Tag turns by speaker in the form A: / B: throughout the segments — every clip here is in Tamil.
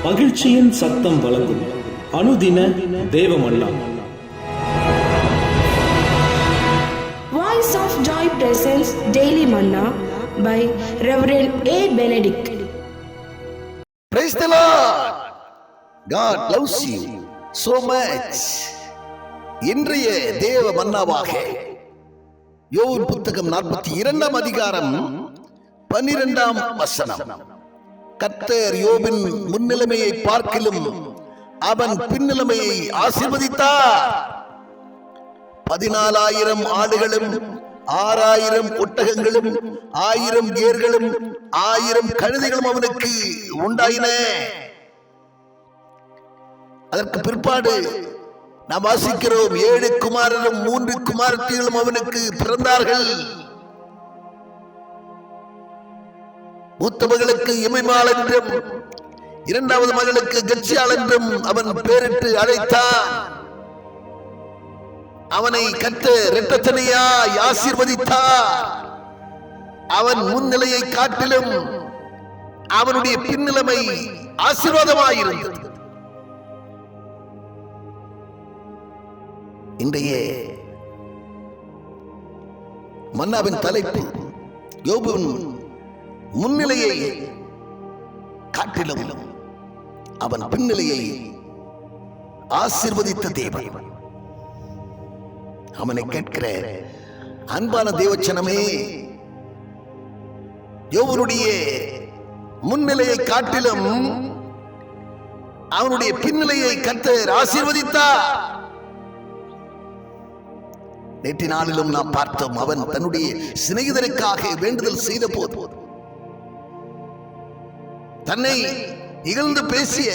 A: மகிழ்ச்சியின் சத்தம் வழங்கும் அனுதின தேவ மன்னா.
B: Voice of Joy presents Daily Manna by Reverend A. Benedict.
C: Praise the Lord. God loves you so much. இன்றைய தேவ மன்னாவாக யோபு புத்தகம் 42 அதிகாரம் 12 வசனம். கர்த்தர் யோபின் முன்னிலைமையை பார்க்கிலும் அவன் பின்னிலைமையை ஆசீர்வதித்தார். 14,000 ஆடுகளும் 6,000 ஒட்டகங்களும் 1,000 ஏர்களும் 1,000 கழுதைகளும் அவனுக்கு உண்டாயின. அதற்கு பிற்பாடு நாம் வாசிக்கிறோம், 7 குமாரரும் 3 குமாரத்திகளும் அவனுக்கு பிறந்தார்கள். மூத்த மகளுக்கு இமைமாள் என்றும் 2வது மகளுக்கு கட்சியாள் என்றும் அவன் பேரிட்டு அழைத்தான். அவனை கர்த்தர் இரட்டத்தனையாய் ஆசீர்வதித்தார். அவன் முன்னிலையை காட்டிலும் அவனுடைய பின்னிலைமை ஆசீர்வாதமாயிருந்தது. இன்றைய மன்னாவின் தலைப்பு யோபுவின் முன்னிலையை காட்டிலும் அவன் பின்னிலையை ஆசீர்வதித்த தேவன். அவனை கேட்கிற அன்பான தேவச்சனமே, யோபுடைய முன்னிலையை காட்டிலும் அவனுடைய பின்னிலையை கர்த்தர் ஆசீர்வதித்தார். நேற்று நாளிலும் நாம் பார்த்தோம், அவன் தன்னுடைய சிநேகிதருக்காக வேண்டுதல் செய்த போது தன்னை இகழ்ந்து பேசிய,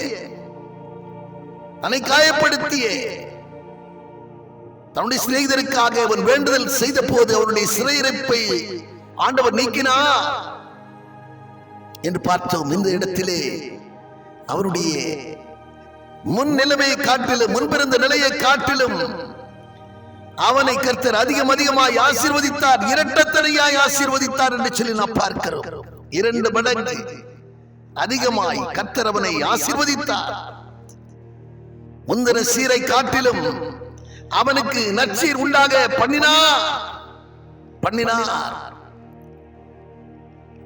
C: தன்னை காயப்படுத்திய தன்னுடைய சிநேகிதருக்காக அவன் வேண்டுதல் செய்த போது அவனுடைய சிறையிருப்பை ஆண்டவர் நீக்கினார் என்று பார்த்தோம். இந்த இடத்திலே அவருடைய முன் நிலைமையை காட்டிலும், முன்பிருந்த நிலையை காட்டிலும் அவனை கர்த்தர் அதிகமாய் ஆசீர்வதித்தார், இரட்டத்தனையாய் ஆசீர்வதித்தார் என்று சொல்லி நாம் பார்க்கிறோம். 2 மடங்கு அதிகமாய் கர்த்தர் அவனை ஆசீர்வதித்தார். முந்தின சீரை காட்டிலும் அவனுக்கு நற்சீர் உண்டாக பண்ணினார்.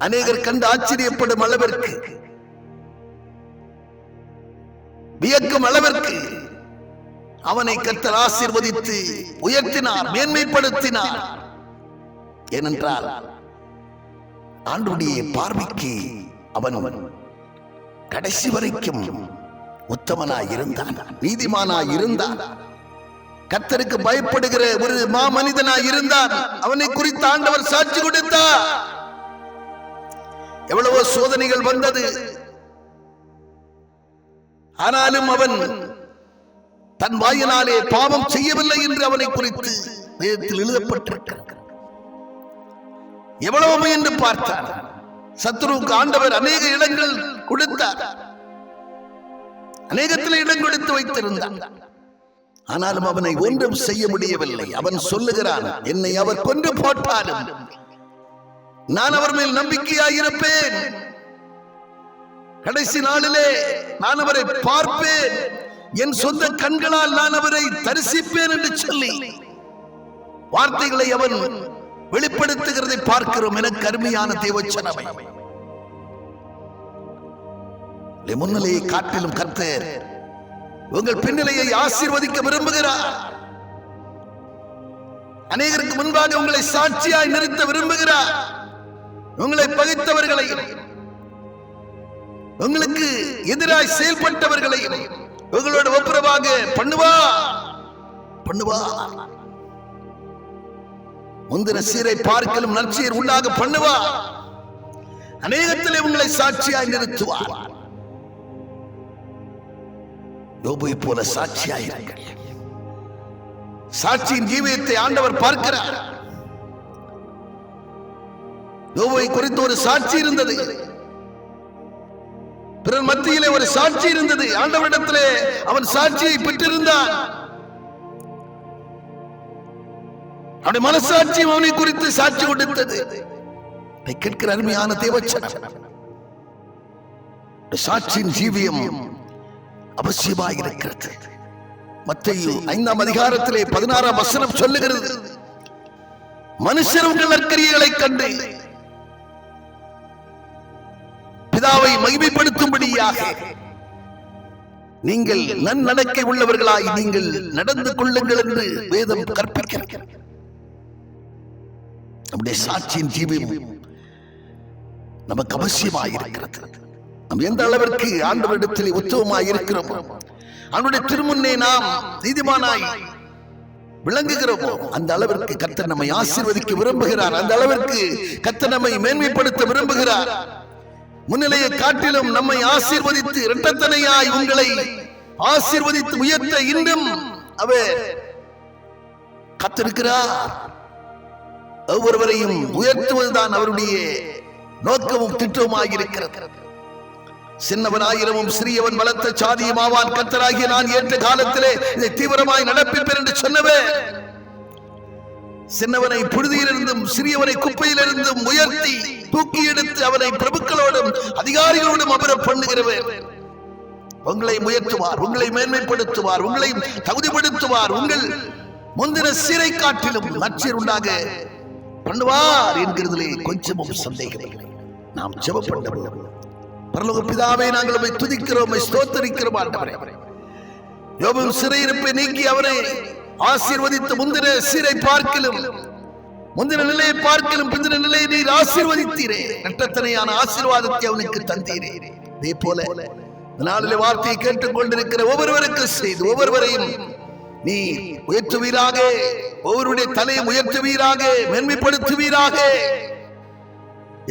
C: அநேகர் கண்டு ஆச்சரியப்படும் அளவிற்கு, வியக்கும் அளவிற்கு அவனை கர்த்தர் ஆசீர்வதித்து உயர்த்தினார், மேன்மைப்படுத்தினார். ஏனென்றால் ஆண்டவருடைய பார்வைக்கு அவன் கடைசி வரைக்கும் உத்தமனாய் இருந்தான், நீதிமானாய் இருந்தான், கர்த்தருக்கு பயப்படுகிற ஒரு மாமனிதனாய் இருந்தான். அவனை குறித்து ஆண்டவர் சாட்சி கொடுத்தார். எவ்வளவோ சோதனைகள் வந்தது, ஆனாலும் அவன் தன் வாயினாலே பாவம் செய்யவில்லை என்று அவனை குறித்து வேதத்தில் எழுதப்பட்டிருக்கிறது. எவ்வளவு முயன்று பார்த்தார். சத்துருவுக்கு ஆண்டவர் அநேக இடங்கள் கொடுத்தார், அநேகத்தில் இடம் கொடுத்து வைத்திருந்தார். ஆனாலும் அவனை ஒன்றும் செய்ய முடியவில்லை. அவன் சொல்லுகிறான், என்னை அவர் கொன்று போட்டாலும் நான் அவர் மேல் நம்பிக்கையாயிருப்பேன், கடைசி நாளிலே நான் அவரை பார்ப்பேன், என் சொந்த கண்களால் நான் அவரை தரிசிப்பேன் என்று சொல்லி வார்த்தைகளை அவன் வெளிப்படுத்துகிறதை பார்க்கிறோம். எனக்கு அருமையான தேவச்சனமே, முன்னிலையை காட்டிலும் கர்த்தர் உங்கள் பின்னிலையை ஆசீர்வதிக்க விரும்புகிறார். அநேகருக்கு முன்பாக உங்களை சாட்சியாய் நிறுத்த விரும்புகிறார். உங்களை பகைத்தவர்களையும், உங்களுக்கு எதிராய் செயல்பட்டவர்களையும் உங்களோட ஒப்புரவாக பண்ணுவா. முந்தின சீரை பார்க்கலும் நற்சீர் உண்டாக பண்ணுவா. அநேகத்திலே உங்களை சாட்சியாய் நிறுத்துவார். யோபுவை போல சாட்சியாயிருங்கள். சாட்சியின் ஜீவியத்தை ஆண்டவர் பார்க்கிறார். யோபுவை குறித்து ஒரு சாட்சி இருந்தது, பிறர் மத்தியிலே ஒரு சாட்சி இருந்தது. ஆண்டவரிடத்திலே அவன் சாட்சியை பெற்றிருந்தான். அவனுடைய மனசாட்சியும் அவனை குறித்து சாட்சி கொடுத்தது. கேட்கிற அருமையான தேவச்சனம், சாட்சியின் ஜீவியம் அவசியமாயிருக்கிறது. மத்தேயு 5ஆம் அதிகாரத்திலே 16ஆம் வசனம் சொல்லுகிறது, மனுஷர் உங்கள் நற்கிரியைகளை கண்டு பிதாவை மகிமைப்படுத்தும்படியாக நீங்கள் நன்னடக்கை உள்ளவர்களாய் நீங்கள் நடந்து கொள்ளுங்கள் என்று வேதம் கற்பிக்கிறது. நம்முடைய சாட்சியின் ஜீவியம் நமக்கு அவசியமாயிருக்கிறது. நாம் எந்த அளவிற்கு ஆண்டவரிடத்தில் உத்தமமாய் இருக்கிறோம், அவனுடைய திருமுன்னே நாம் நீதிமானாய் விளங்குகிறோமோ அந்த அளவிற்கு கர்த்தர் நம்மை ஆசீர்வதிக்க விரும்புகிறார். அந்த அளவிற்கு கர்த்தர் நம்மை மேன்மைப்படுத்த விரும்புகிறார். முன்னிலையை காட்டிலும் நம்மை ஆசீர்வதித்து இரட்டத்தனையாய் உங்களை ஆசீர்வதித்து உயர்த்த இன்னும் அவர் காத்திருக்கிறார். ஒவ்வொருவரையும் உயர்த்துவதுதான் அவருடைய நோக்கமும் திட்டமுமாய் இருக்கிறது. சின்னவனாயிரமும் சிறியவன் பலத்த சாதியும் ஆவான், கர்த்தராகிய நான் ஏற்ற காலத்திலே இதை தீவிரமாய் நடப்பிப்பேன் என்று சொன்னவே, சின்னவனை புழுதியிலிருந்தும் சிறியவனை குப்பையிலிருந்தும் உயர்த்தி தூக்கி எடுத்து அவனை பிரபுக்களோடும் அதிகாரிகளோடும் அமர பண்ணுகிறவர். உங்களை உயர்த்துவார், உங்களை மேன்மைப்படுத்துவார், உங்களை தகுதிப்படுத்துவார், உங்கள் முந்தின சீரை காட்டிலும் நற்சீர் உண்டாக பண்ணுவார் என்கிறதிலே கொஞ்சமும் சந்தேகம் இல்லை. நாம் ஜெபம் பண்ணுவோம். பரலோக பிதாவே, நாங்கள் உம்மை துதிக்கிறோம், ஸ்தோத்திரிக்கிறோம் ஆண்டவரே. யோபு சிறையிருப்பை நீக்கி அவரை ஆசீர்வதித்த முந்தின சீரை பார்க்கிலும் முந்தின நிலையை பார்க்கிலும் பிந்தின நிலையை நீர் ஆசீர்வதித்தீரே. இரட்டத்தனையான ஆசீர்வாதத்தை அவனுக்கு தந்தீரே. இதே போல நாளிலே வார்த்தையை கேட்டுக் கொண்டிருக்கிற ஒவ்வொருவருக்கு செய்து ஒவ்வொருவரையும் நீ உயர்த்துவீராக, ஒவ்வொருடைய தலையை உயர்த்துவீராக, மேன்மைப்படுத்துவீராக.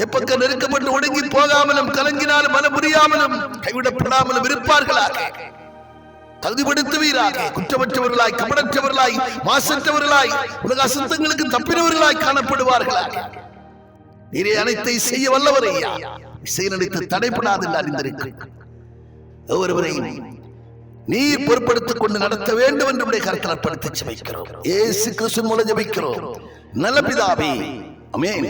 C: எப்பக்க நெருக்கப்பட்டு ஒடுங்கி போகாமலும் கலங்கினாலும் மன புரியாமலும் கைவிடப்படாமலும் இருப்பார்களாக. தகுதிப்படுத்துவீராக. குற்றமற்றவர்களாய், கபடற்றவர்களாய், மாசற்றவர்களாய், உலக அசுத்தங்களுக்கு தப்பினவர்களாய் காணப்படுவார்களாக. நீரே அனைத்தை செய்ய வல்லவரையா, செயலடித்து தடைப்படாது அறிந்திருக்கு. ஒவ்வொருவரையும் நீர் பொறுப்படுத்திக் கொண்டு நடத்த வேண்டும் என்று கருத்தில் அர்ப்பணித்து ஜெபிக்கிறோம். இயேசு கிறிஸ்துவின் மூலம் ஜெபிக்கிறோம் நல்ல பிதாவே, ஆமென்.